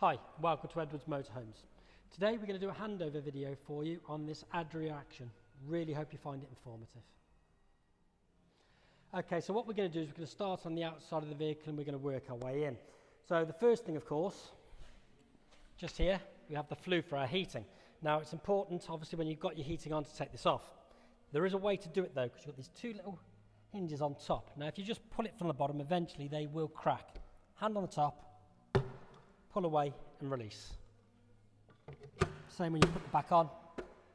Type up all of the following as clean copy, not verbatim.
Hi, welcome to Edwards Motorhomes. Today we're going to do a handover video for you on this Adria Action. Really hope you find it informative. Okay, so what we're going to do is we're going to start on the outside of the vehicle and we're going to work our way in. So the first thing, of course, just here, we have the flue for our heating. Now it's important, obviously, when you've got your heating on to take this off. There is a way to do it though, because you've got these two little hinges on top. Now if you just pull it from the bottom, eventually they will crack. Hand on the top, pull away and release. Same when you put it back on,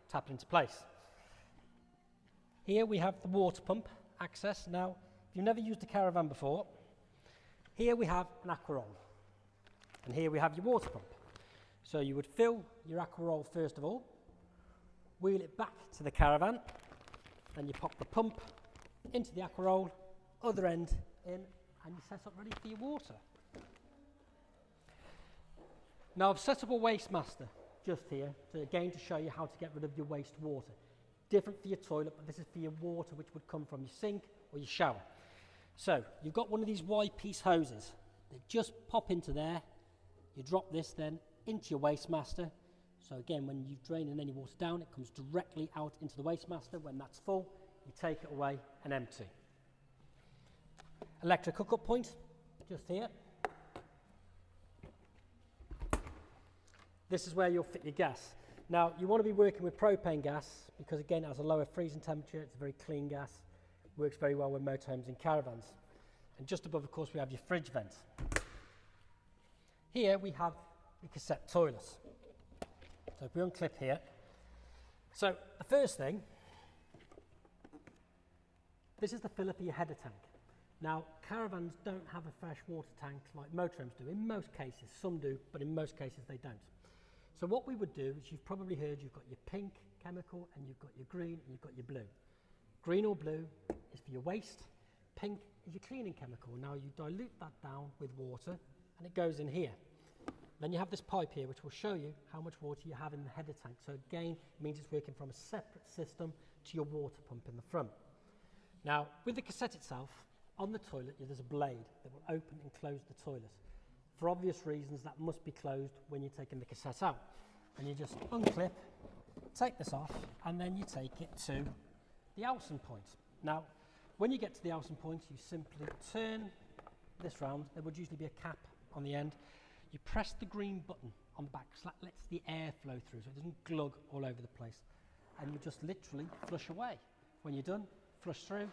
tap it into place. Here we have the water pump access. Now, if you've never used a caravan before, here we have an aqua roll. And here we have your water pump. So you would fill your aqua roll first of all, wheel it back to the caravan, and you pop the pump into the aqua roll, other end in, and you're set up ready for your water. Now I've set up a waste master just here, to show you how to get rid of your waste water. Different for your toilet, but this is for your water which would come from your sink or your shower. So you've got one of these Y-piece hoses. They just pop into there. You drop this then into your waste master. So again, when you're draining any water down, it comes directly out into the waste master. When that's full, you take it away and empty. Electric hookup point, just here. This is where you'll fit your gas. Now, you want to be working with propane gas because, again, it has a lower freezing temperature. It's a very clean gas. Works very well with motorhomes and caravans. And just above, of course, we have your fridge vent. Here we have the cassette toilets. So if we unclip here. So the first thing, this is the filler for your header tank. Now, caravans don't have a fresh water tank like motorhomes do. In most cases, some do, but in most cases they don't. So what we would do is, you've probably heard, you've got your pink chemical and you've got your green and you've got your blue. Green or blue is for your waste, pink is your cleaning chemical. Now you dilute that down with water and it goes in here. Then you have this pipe here which will show you how much water you have in the header tank. So again, it means it's working from a separate system to your water pump in the front. Now with the cassette itself, on the toilet there's a blade that will open and close the toilet. For obvious reasons, that must be closed when you're taking the cassette out. And you just unclip, take this off, and then you take it to the Alson point. Now, when you get to the Alson point, you simply turn this round. There would usually be a cap on the end. You press the green button on the back, so that lets the air flow through, so it doesn't glug all over the place. And you just literally flush away. When you're done, flush through.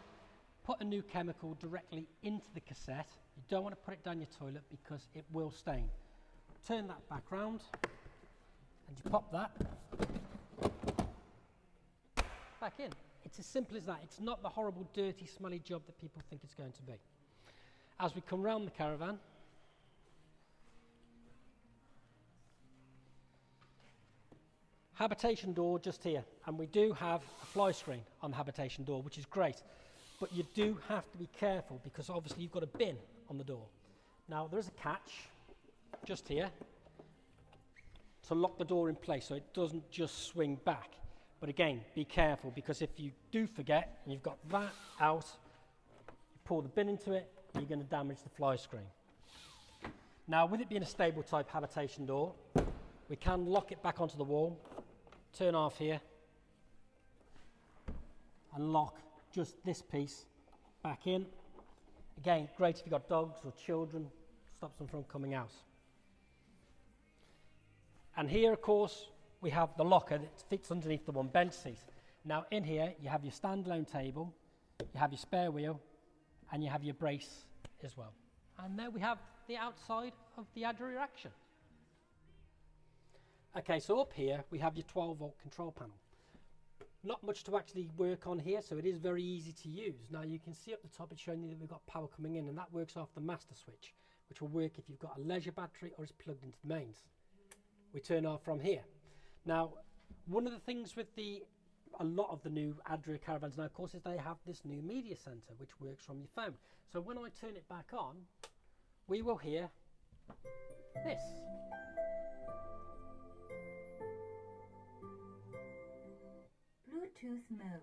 Put a new chemical directly into the cassette. You don't want to put it down your toilet because it will stain. Turn that back round and you pop that back in. It's as simple as that. It's not the horrible, dirty, smelly job that people think it's going to be. As we come round the caravan, habitation door just here, and we do have a fly screen on the habitation door, which is great. But you do have to be careful because obviously you've got a bin on the door. Now there is a catch just here to lock the door in place so it doesn't just swing back. But again, be careful because if you do forget and you've got that out, you pull the bin into it, you're going to damage the fly screen. Now with it being a stable type habitation door, we can lock it back onto the wall, turn off here and lock just this piece back in. Again, great if you've got dogs or children, stops them from coming out. And here, of course, we have the locker that fits underneath the one bench seat. Now in here, you have your standalone table, you have your spare wheel, and you have your brace as well. And there we have the outside of the Adria Action. Okay, so up here, we have your 12-volt control panel. Not much to actually work on here, so it is very easy to use. Now you can see up the top it's showing you that we've got power coming in, and that works off the master switch, which will work if you've got a leisure battery or it's plugged into the mains. We turn off from here. Now, one of the things with a lot of the new Adria caravans now, of course, is they have this new media center, which works from your phone. So when I turn it back on, we will hear this. Bluetooth mode.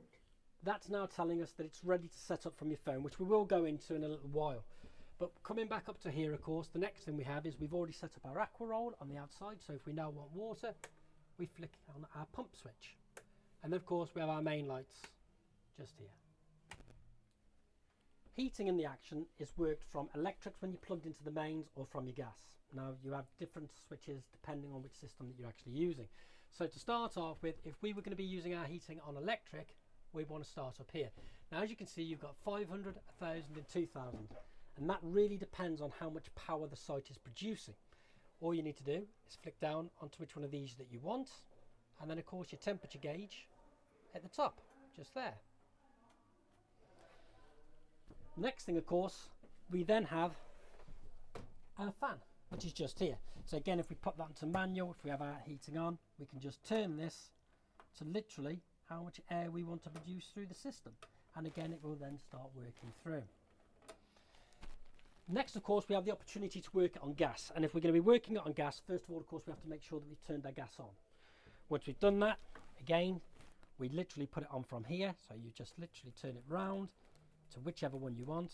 That's now telling us that it's ready to set up from your phone, which we will go into in a little while. But coming back up to here, of course, the next thing we have is we've already set up our aqua roll on the outside. So if we now want water, we flick on our pump switch. And then of course we have our main lights just here. Heating in the Action is worked from electrics when you're plugged into the mains or from your gas. Now you have different switches depending on which system that you're actually using. So to start off with, if we were going to be using our heating on electric, we want to start up here. Now as you can see, you've got 500, 1000 and 2000, and that really depends on how much power the site is producing. All you need to do is flick down onto which one of these that you want, and then of course your temperature gauge at the top, just there. Next thing, of course, we then have our fan, which is just here. So again, if we put that into manual, if we have our heating on, we can just turn this to literally how much air we want to produce through the system. And again, it will then start working through. Next, of course, we have the opportunity to work it on gas. And if we're going to be working it on gas, first of all, of course, we have to make sure that we've turned our gas on. Once we've done that, again, we literally put it on from here. So you just literally turn it round to whichever one you want,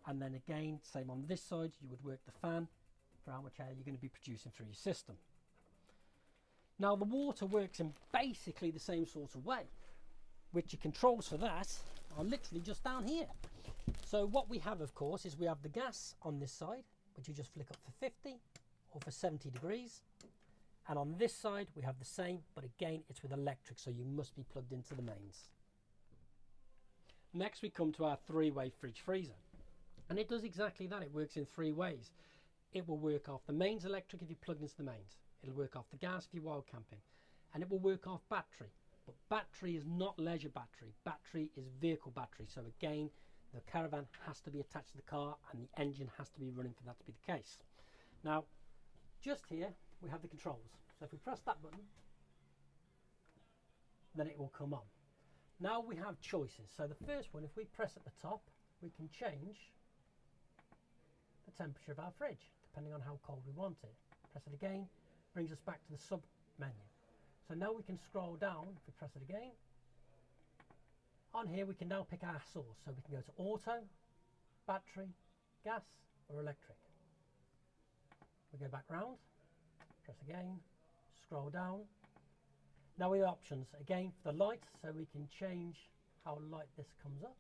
and then again, same on this side, you would work the fan for how much air you're going to be producing through your system. Now the water works in basically the same sort of way, which your controls for that are literally just down here. So what we have, of course, is we have the gas on this side, which you just flick up for 50 or for 70 degrees, and on this side we have the same, but again it's with electric, so you must be plugged into the mains. Next we come to our three-way fridge freezer, and it does exactly that. It works in three ways. It will work off the mains electric if you're plugged into the mains. It'll work off the gas if you're wild camping, and it will work off battery. But battery is not leisure battery. Battery is vehicle battery. So again, the caravan has to be attached to the car and the engine has to be running for that to be the case. Now, just here we have the controls. So if we press that button, then it will come on. Now we have choices. So the first one, if we press at the top, we can change the temperature of our fridge, depending on how cold we want it. Press it again, brings us back to the sub menu. So now we can scroll down. If we press it again, on here we can now pick our source. So we can go to auto, battery, gas or electric. We go back round, press again, scroll down. Now we have options again for the light, so we can change how light this comes up.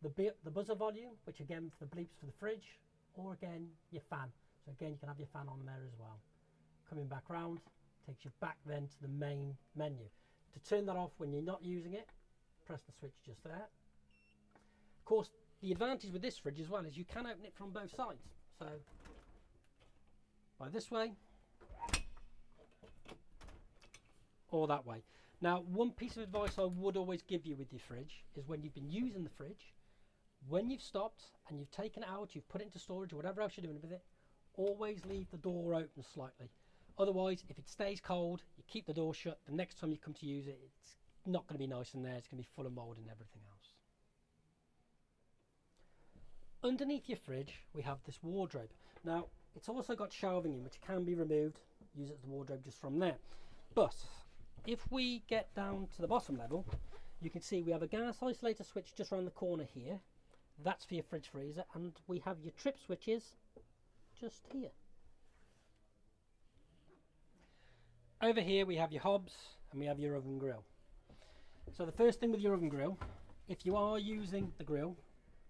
The buzzer volume, which again for the bleeps for the fridge, or again your fan. So again you can have your fan on there as well. Coming back round takes you back then to the main menu. To turn that off when you're not using it, press the switch just there. Of course, the advantage with this fridge as well is you can open it from both sides. So by this way or that way. Now, one piece of advice I would always give you with your fridge is when you've been using the fridge, when you've stopped and you've taken it out, you've put it into storage or whatever else you're doing with it, always leave the door open slightly. Otherwise, if it stays cold, you keep the door shut. The next time you come to use it, it's not going to be nice in there. It's going to be full of mold and everything else. Underneath your fridge, we have this wardrobe. Now, it's also got shelving in, which can be removed. Use it as the wardrobe just from there. But if we get down to the bottom level, you can see we have a gas isolator switch just around the corner here. That's for your fridge freezer, and we have your trip switches just here. Over here we have your hobs and we have your oven grill. So the first thing with your oven grill, if you are using the grill,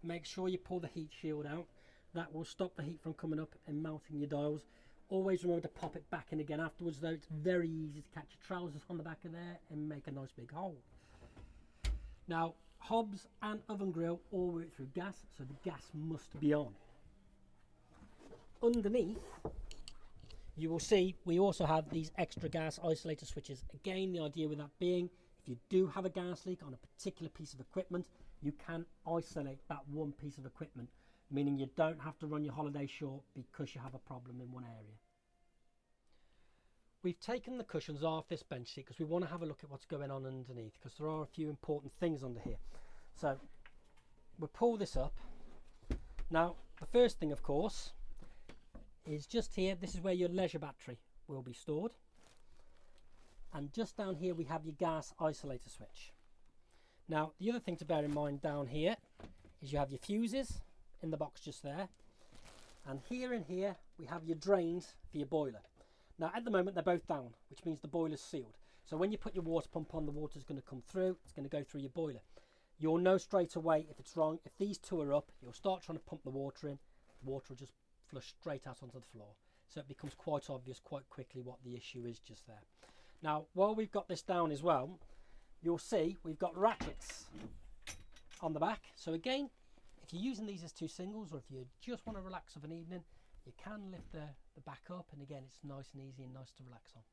make sure you pull the heat shield out. That will stop the heat from coming up and melting your dials. Always remember to pop it back in again afterwards, though. It's very easy to catch your trousers on the back of there and make a nice big hole. Now, hobs and oven grill all work through gas, so the gas must be on. Underneath, you will see we also have these extra gas isolator switches. Again, the idea with that being, if you do have a gas leak on a particular piece of equipment, you can isolate that one piece of equipment, meaning you don't have to run your holiday short because you have a problem in one area. We've taken the cushions off this bench seat because we want to have a look at what's going on underneath, because there are a few important things under here. So we'll pull this up. Now, the first thing, of course, is just here. This is where your leisure battery will be stored. And just down here we have your gas isolator switch. Now, the other thing to bear in mind down here is you have your fuses in the box just there. And here and here we have your drains for your boiler. Now at the moment they're both down, which means the boiler's sealed. So when you put your water pump on, the water's going to come through, it's going to go through your boiler. You'll know straight away if it's wrong. If these two are up, you'll start trying to pump the water in, the water will just flush straight out onto the floor. So it becomes quite obvious quite quickly what the issue is just there. Now while we've got this down as well, you'll see we've got ratchets on the back. So again, if you're using these as two singles, or if you just want to relax of an evening, you can lift the back up, and again it's nice and easy and nice to relax on.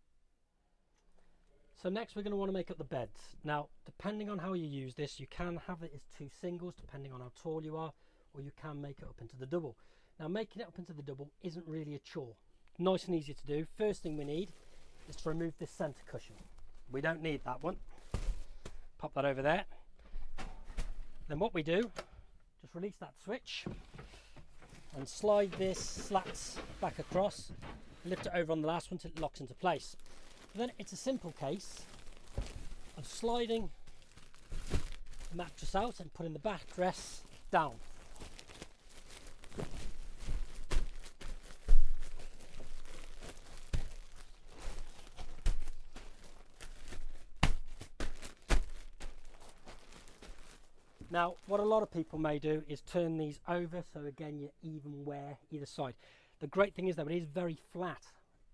So next we're going to want to make up the beds. Now depending on how you use this, you can have it as two singles depending on how tall you are, or you can make it up into the double. Now making it up into the double isn't really a chore. Nice and easy to do. First thing we need is to remove this centre cushion. We don't need that one. Pop that over there. Then what we do, just release that switch and slide this slats back across, lift it over on the last one till it locks into place. And then it's a simple case of sliding the mattress out and putting the backrest down. Now what a lot of people may do is turn these over, so again you even wear either side. The great thing is though, it is very flat,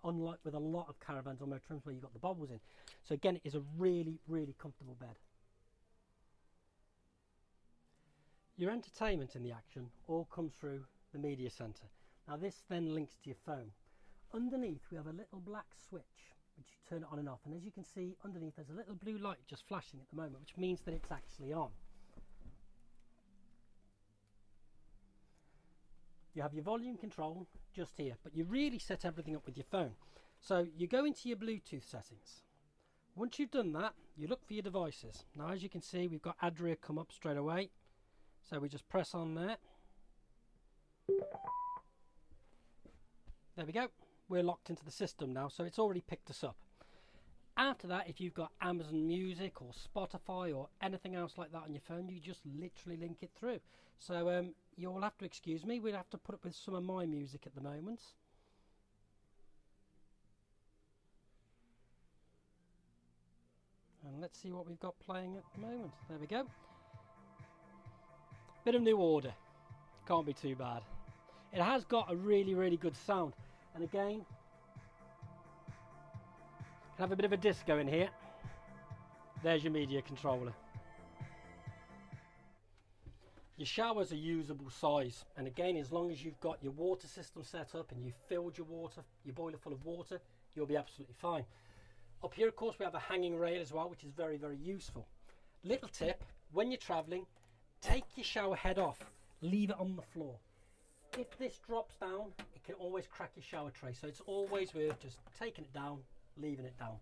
unlike with a lot of caravans or motorhomes where you've got the bubbles in. So again, it is a really, really comfortable bed. Your entertainment in the Action all comes through the media centre. Now this then links to your phone. Underneath we have a little black switch which you turn it on and off, and as you can see underneath there's a little blue light just flashing at the moment, which means that it's actually on. You have your volume control just here, but you really set everything up with your phone. So you go into your Bluetooth settings. Once you've done that, you look for your devices. Now as you can see, we've got Adria come up straight away. So we just press on there. There we go. We're locked into the system now, so it's already picked us up. After that, if you've got Amazon Music or Spotify or anything else like that on your phone, you just literally link it through. So you'll have to excuse me, we'll have to put up with some of my music at the moment. And let's see what we've got playing at the moment. There we go. Bit of New Order. Can't be too bad. It has got a really, really good sound. And again, have a bit of a disco in here. There's your media controller. Your shower's a usable size, and again, as long as you've got your water system set up and you've filled your boiler full of water, you'll be absolutely fine. Up here, of course, we have a hanging rail as well, which is very, very useful. Little tip, when you're traveling, take your shower head off, leave it on the floor. If this drops down, it can always crack your shower tray, so it's always worth just taking it down, leaving it down.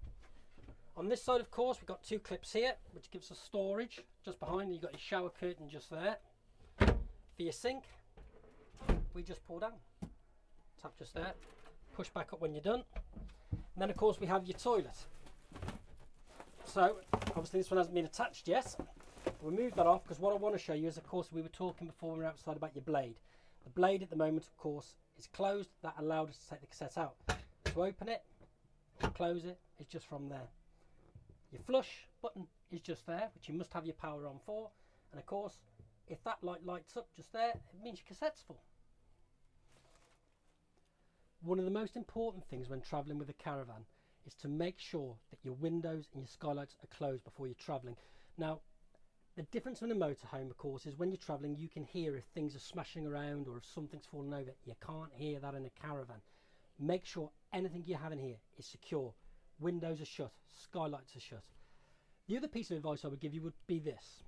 On this side, of course, we've got two clips here, which gives us storage. Just behind, you've got your shower curtain just there. For your sink, we just pull down, tap just there, push back up when you're done. And then, of course, we have your toilet. So, obviously, this one hasn't been attached yet. We'll move that off, because what I want to show you is, of course, we were talking before we were outside about your blade. The blade at the moment, of course, is closed. That allowed us to take the cassette out. To open it, close it, it's just from there. Your flush button is just there, which you must have your power on for. And of course, if that light lights up just there, it means your cassette's full. One of the most important things when travelling with a caravan is to make sure that your windows and your skylights are closed before you're travelling. Now, the difference in a motorhome, of course, is when you're travelling, you can hear if things are smashing around or if something's fallen over. You can't hear that in a caravan. Make sure anything you have in here is secure. Windows are shut, skylights are shut. The other piece of advice I would give you would be this.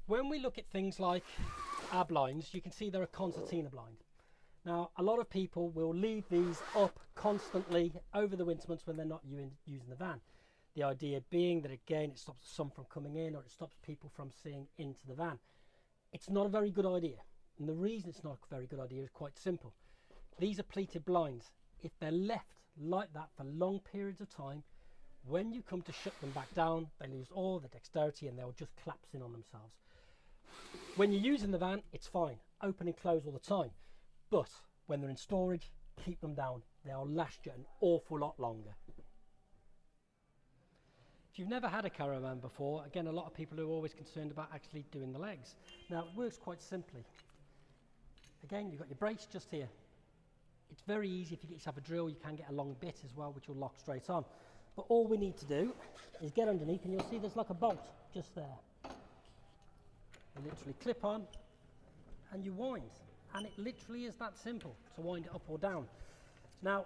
When we look at things like our blinds, you can see they're a concertina blind. Now, a lot of people will leave these up constantly over the winter months when they're not using the van. The idea being that, again, it stops the sun from coming in, or it stops people from seeing into the van. It's not a very good idea. And the reason it's not a very good idea is quite simple. These are pleated blinds. If they're left like that for long periods of time, when you come to shut them back down, they lose all the dexterity and they'll just collapse in on themselves. When you're using the van, it's fine. open and close all the time. But when they're in storage, keep them down. They'll last you an awful lot longer. If you've never had a caravan before, again, a lot of people are always concerned about actually doing the legs. Now, it works quite simply. Again, you've got your brace just here. It's very easy. If you get yourself a drill, you can get a long bit as well, which will lock straight on. But all we need to do is get underneath, and you'll see there's like a bolt just there. You literally clip on, and you wind. And it literally is that simple to wind it up or down. Now,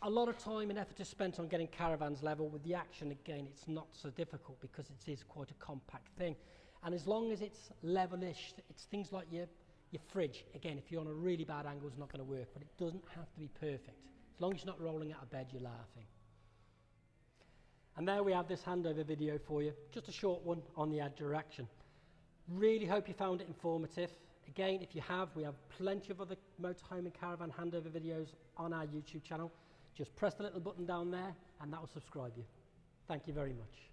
a lot of time and effort is spent on getting caravans level. With the Action, again, it's not so difficult because it is quite a compact thing. And as long as it's levelish, it's things like your fridge. Again, if you're on a really bad angle, it's not going to work, but it doesn't have to be perfect. As long as you're not rolling out of bed, you're laughing. And there we have this handover video for you. Just a short one on the Adria Action. Really hope you found it informative. Again, if you have, we have plenty of other motorhome and caravan handover videos on our YouTube channel. Just press the little button down there and that will subscribe you. Thank you very much.